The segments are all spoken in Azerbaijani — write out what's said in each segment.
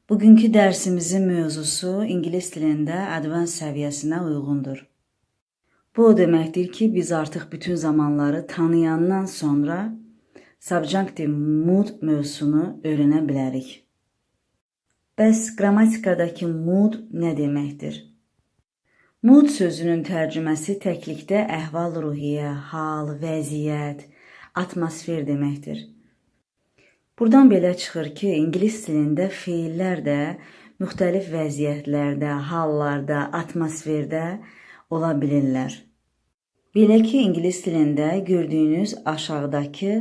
Bugünkü dersimizin mövzusu ingilis dilində advanced səviyyəsinə uyğundur. Bu o deməkdir ki, biz artıq bütün zamanları tanıyandan sonra subjunctive mood mövzusunu öyrənə bilərik. Bəs qrammatikadakı mood nə deməkdir? Mood sözünün tərcüməsi təklikdə əhval-ruhiyyə, hal, vəziyyət, atmosfer deməkdir. Buradan belə çıxır ki, ingilis dilində feillər də müxtəlif vəziyyətlərdə, hallarda, atmosferdə ola bilirlər. Belə ki, ingilis dilində gördüyünüz aşağıdakı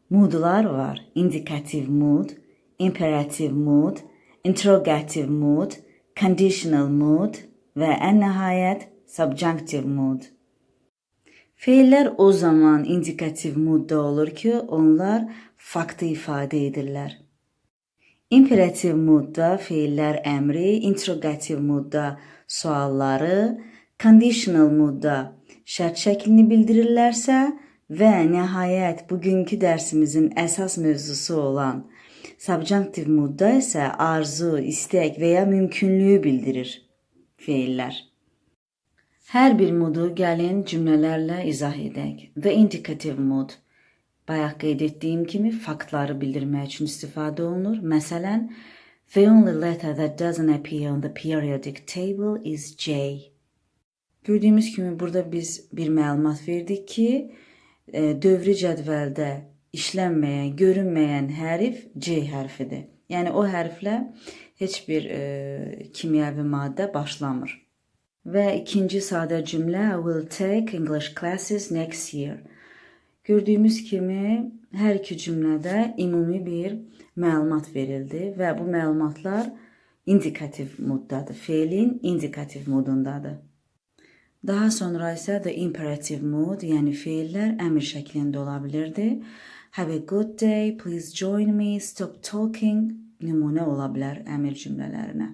moodlar var. İndikativ mood, imperativ mood, interrogative mood, conditional mood və ən nəhayət subjunctive mood. Feillər o zaman indikativ moodda olur ki, onlar faktı ifadə edirlər. İmperativ moodda feillər əmri, interrogativ moodda sualları, conditional moodda şərt şəklini bildirirlərsə və nəhayət bugünkü dərsimizin əsas mövzusu olan subjunctive moodda isə arzu, istək və ya mümkünlüyü bildirir feillər. Hər bir moodu gəlin cümlələrlə izah edək. The indicative mood. Bayaq qeyd etdiyim kimi faktları bildirmək üçün istifadə olunur. Məsələn, the only letter that doesn't appear on the periodic table is J. Gördüyümüz kimi burada biz bir məlumat verdik ki, dövrü cədvəldə işlənməyən, görünməyən hərf C hərfidir. Yəni o hərflə heç bir kimyəvi maddə başlamır. Və ikinci sadə cümlə I will take English classes next year. Gördüyümüz kimi hər iki cümlədə ümumi bir məlumat verildi və bu məlumatlar indikativ mooddadır. Feilin indikativ moodundadır. Daha sonra isə the imperative mood, yəni feillər əmr şəklində ola bilirdi. Have a good day, please join me, stop talking nümunə ola bilər əmr cümlələrinə.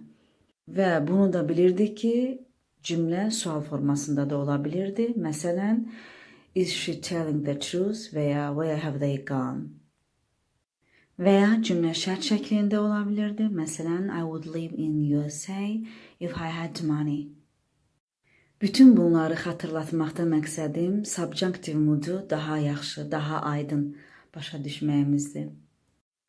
Və bunu da bilirdik ki, cümlə sual formasında da ola bilirdi. Məsələn, is she telling the truth və ya where have they gone? Və ya cümlə şərt şəklində ola bilirdi. Məsələn, I would live in USA if I had money. Bütün bunları xatırlatmaqda məqsədim subjunctive moodu daha yaxşı, daha aydın başa düşməyimizdir.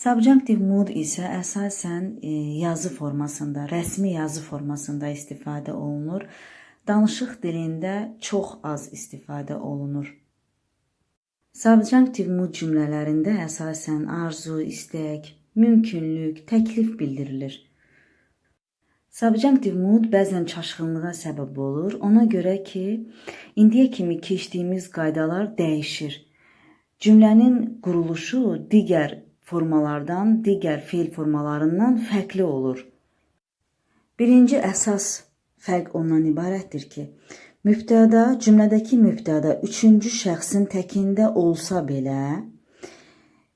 Subjunctive mood isə əsasən yazı formasında, rəsmi yazı formasında istifadə olunur. Danışıq dilində çox az istifadə olunur. Subjunctive mood cümlələrində əsasən arzu, istək, mümkünlük, təklif bildirilir. Subjunctive mood bəzən çaşqınlığa səbəb olur. Ona görə ki, indiyə kimi keçdiyimiz qaydalar dəyişir. Cümlənin quruluşu digər formalardan, digər feil formalarından fərqli olur. Birinci əsas fərq ondan ibarətdir ki, mübtəda, cümlədəki mübtəda üçüncü şəxsin təkində olsa belə,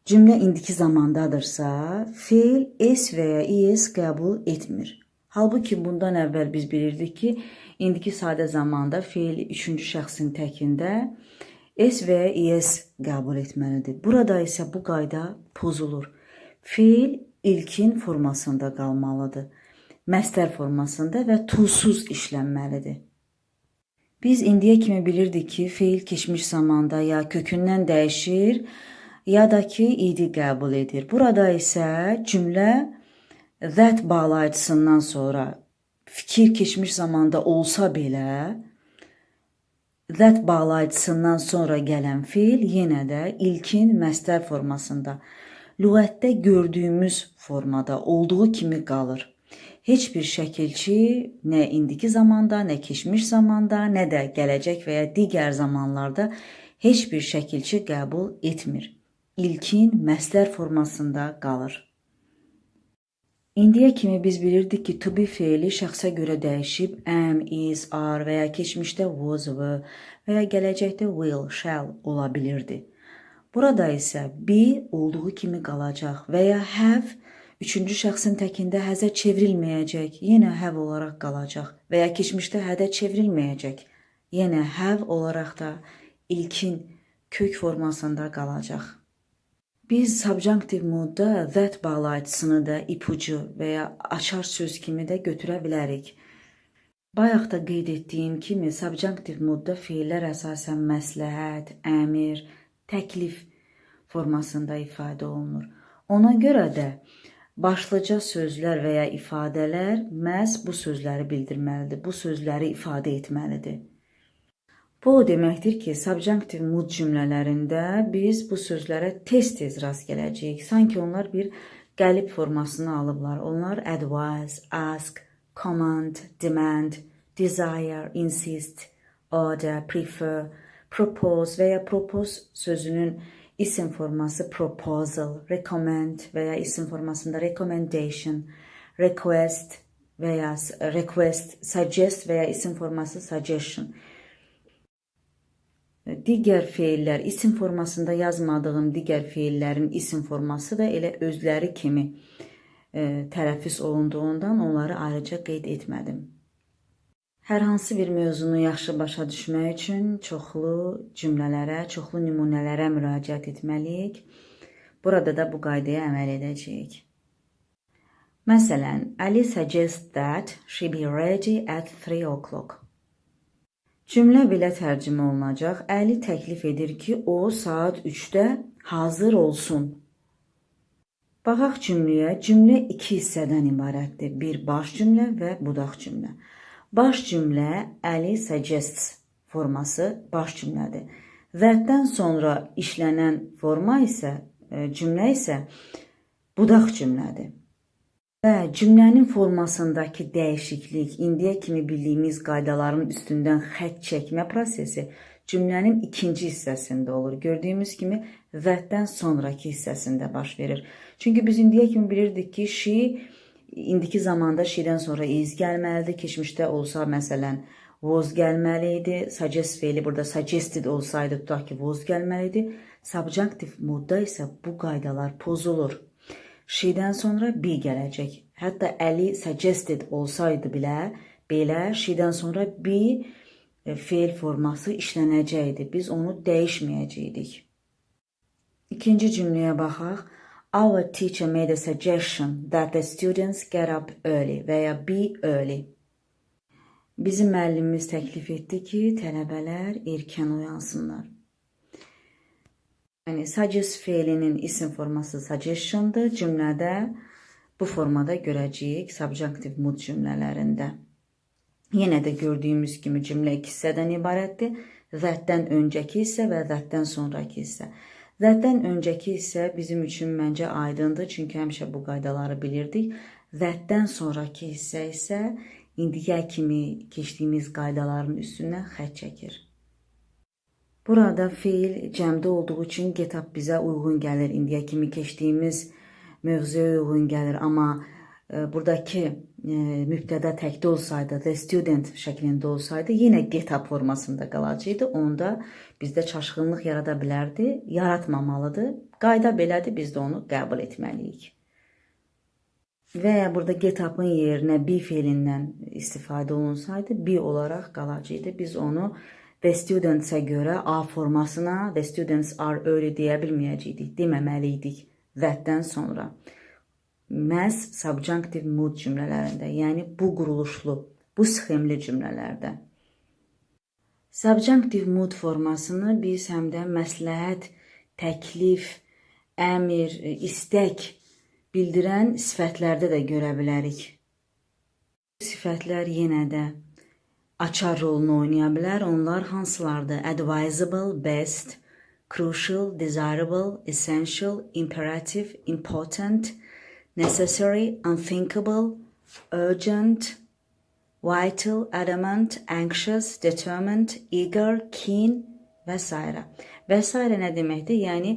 cümlə indiki zamandadırsa, feil S və ya ES qəbul etmir. Halbuki bundan əvvəl biz bilirdik ki, indiki sadə zamanda feil üçüncü şəxsin təkində S və ya ES qəbul etməlidir. Burada isə bu qayda pozulur. Feil ilkin formasında qalmalıdır. Məstər formasında və tulsuz işlənməlidir. Biz indiyə kimi bilirdik ki, feil keçmiş zamanda ya kökündən dəyişir, ya da ki, id qəbul edir. Burada isə cümlə that bağlayıcısından sonra fikir keçmiş zamanda olsa belə, that bağlayıcısından sonra gələn feil yenə də ilkin məstər formasında, lüğətdə gördüyümüz formada olduğu kimi qalır. Heç bir şəkilçi nə indiki zamanda, nə keçmiş zamanda, nə də gələcək və ya digər zamanlarda heç bir şəkilçi qəbul etmir. İlkin məstər formasında qalır. İndiyə kimi biz bilirdik ki, to be feili şəxsə görə dəyişib am, is, are və ya keçmişdə was, were və ya gələcəkdə will, shall ola bilirdi. Burada isə be olduğu kimi qalacaq və ya have üçüncü şəxsin təkində həzə çevrilməyəcək, yenə have olaraq qalacaq və ya keçmişdə hədə çevrilməyəcək, yenə have olaraq da ilkin kök formasında qalacaq. Biz subjunctive modda that bağlayıcısını da ipucu və ya açar söz kimi də götürə bilərik. Bayaq da qeyd etdiyim kimi subjunctive modda feillər əsasən məsləhət, əmir, təklif formasında ifadə olunur. Ona görə də başlıca sözlər və ya ifadələr məhz bu sözləri bildirməlidir, bu sözləri ifadə etməlidir. Bu o deməkdir ki, subjunctive mood cümlələrində biz bu sözlərə tez-tez rast gələcəyik. Sanki onlar bir qəlib formasını alıblar. Onlar advise, ask, command, demand, desire, insist, order, prefer, propose və ya propose sözünün isim forması proposal, recommend və ya isim formasında recommendation, request və ya request, suggest və ya isim forması suggestion. Digər feillər, isim formasında yazmadığım digər feillərin isim forması da elə özləri kimi tələffüz olunduğundan onları ayrıca qeyd etmədim. Hər hansı bir mövzunu yaxşı başa düşmək üçün çoxlu cümlələrə, çoxlu nümunələrə müraciət etməliyik. Burada da bu qaydaya əməl edəcəyik. Məsələn, Ali suggests that she be ready at 3 o'clock. Cümlə belə tərcümə olunacaq. Əli təklif edir ki, o saat 3-də hazır olsun. Baxaq cümləyə. Cümlə iki hissədən ibarətdir. Bir baş cümlə və budaq cümlə. Baş cümlə Ali suggests forması baş cümlədir. That-dən sonra işlənən forma isə, cümlə isə budaq cümlədir. Və cümlənin formasındakı dəyişiklik, indiyə kimi bildiyimiz qaydaların üstündən xətt çəkmə prosesi cümlənin ikinci hissəsində olur. Gördüyümüz kimi that-dən sonraki hissəsində baş verir. Çünki biz indiyə kimi bilirdik ki, she indiki zamanda she-dən sonra is gəlməlidir. Keçmişdə olsa, məsələn, was gəlməli idi. Suggest feili burada suggested olsaydı, tutaq ki, was gəlməli idi. Subjunctive modda isə bu qaydalar pozulur. She-dən sonra be gələcək. Hətta Ali suggested olsaydı belə she-dən sonra be feil forması işlənəcəkdi. Biz onu dəyişməyəcəkdik. İkinci cümləyə baxaq. Our teacher made a suggestion that the students get up early və ya be early. Bizim müəllimimiz təklif etdi ki, tələbələr erkən oyansınlar. Yəni, suggest feilinin isim forması suggestion'dır. Cümlədə bu formada görəcəyik subjunctive mood cümlələrində. Yenə də gördüyümüz kimi cümlə iki hissədən ibarətdir. That-dən öncəki hissə və that-dən sonraki hissə. That-dən öncəki hissə bizim üçün məncə aydındır, çünki həmişə bu qaydaları bilirdik. That-dən sonraki hissə isə indiyə kimi keçdiyimiz qaydaların üstündən xətt çəkir. Burada feil cəmdə olduğu üçün get up bizə uyğun gəlir. İndiyə kimi keçdiyimiz mövzuya uyğun gəlir. Amma buradakı mübtəda təkdə olsaydı, the student şəklində olsaydı, yenə get up formasında qalacaqdı. Onda bizdə çaşqınlıq yarada bilərdi, yaratmamalıdır. Qayda belədir, biz də onu qəbul etməliyik. Və burada get up'ın yerinə be feilindən istifadə olunsaydı, be olaraq qalacaqdı. Biz onu the students-ə görə A formasına the students are early deyə bilməyəcəkdik, deməməliydik that-dən sonra. Məhz subjunctive mood cümlələrində, yəni bu quruluşlu, bu sxemli cümlələrdə. Subjunctive mood formasını biz həm də məsləhət, təklif, əmr, istək bildirən sifətlərdə də görə bilərik. Sifətlər yenə də açar rolunu oynaya bilər. Onlar hansılardır? Advisable, best, crucial, desirable, essential, imperative, important, necessary, unthinkable, urgent, vital, adamant, anxious, determined, eager, keen və s. Və s. nə deməkdir? Yəni,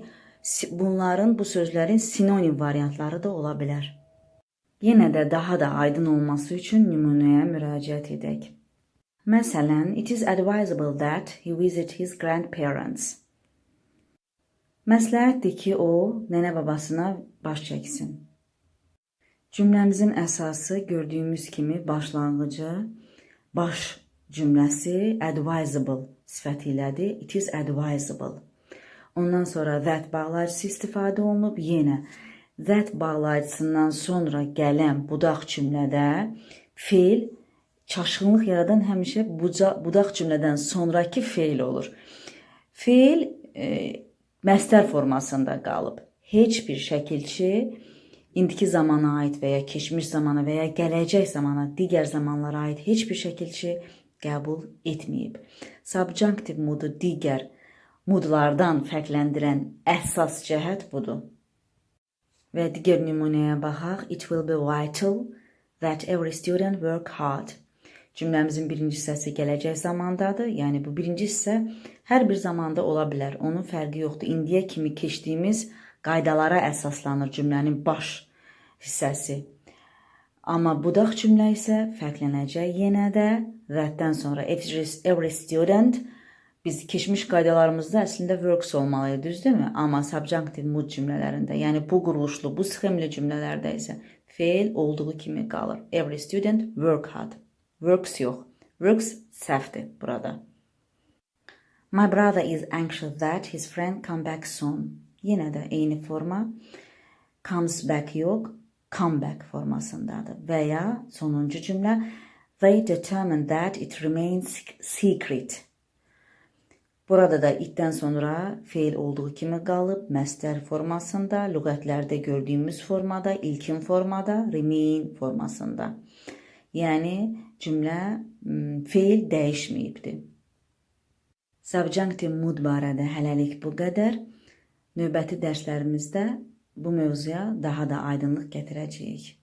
bunların, bu sözlərin sinonim variantları da ola bilər. Yenə də daha da aydın olması üçün nümunəyə müraciət edək. Məsələn, it is advisable that he visit his grandparents. Məsləhətdir ki, o, nənə babasına baş çəksin. Cümləmizin əsası gördüyümüz kimi başlanğıcı, baş cümləsi advisable sifəti ilədir. It is advisable. Ondan sonra that bağlayıcısı istifadə olunub. Yenə that bağlayıcısından sonra gələn budaq cümlədə feil çaşqınlıq yaradan həmişə budaq cümlədən sonraki feil olur. Feil məstər formasında qalıb. Heç bir şəkilçi indiki zamana aid və ya keçmiş zamana və ya gələcək zamana, digər zamanlara aid heç bir şəkilçi qəbul etməyib. Subjunctive modu digər modlardan fərqləndirən əsas cəhət budur. Və digər nümunəyə baxaq. It will be vital that every student work hard. Cümləmizin birinci hissəsi gələcək zamandadır. Yəni bu birinci hissə hər bir zamanda ola bilər. Onun fərqi yoxdur. İndiyə kimi keçdiyimiz qaydalara əsaslanır cümlənin baş hissəsi. Amma budaq cümlə isə fərqlənəcək yenə də that-dən sonra. Every student biz keçmiş qaydalarımızda əslində works olmalıydı, düzdürmü? Amma subjunctive mood cümlələrində, yəni bu quruluşlu, bu sxemli cümlələrdə isə feil olduğu kimi qalır. Every student work hard. Works yox. Works səhvdir burada. My brother is anxious that his friend come back soon. Yenə də eyni forma. Comes back yox, come back formasındadır. Və ya sonuncu cümlə they determined that it remains secret. Burada da itdən sonra feil olduğu kimi qalıb, məstər formasında, lüğətlərdə gördüyümüz formada, ilkin formada, remain formasında. Yəni cümlə feil dəyişməyibdir. Subjunctive mood barədə hələlik bu qədər. Növbəti dərslərimizdə bu mövzuya daha da aydınlıq gətirəcəyik.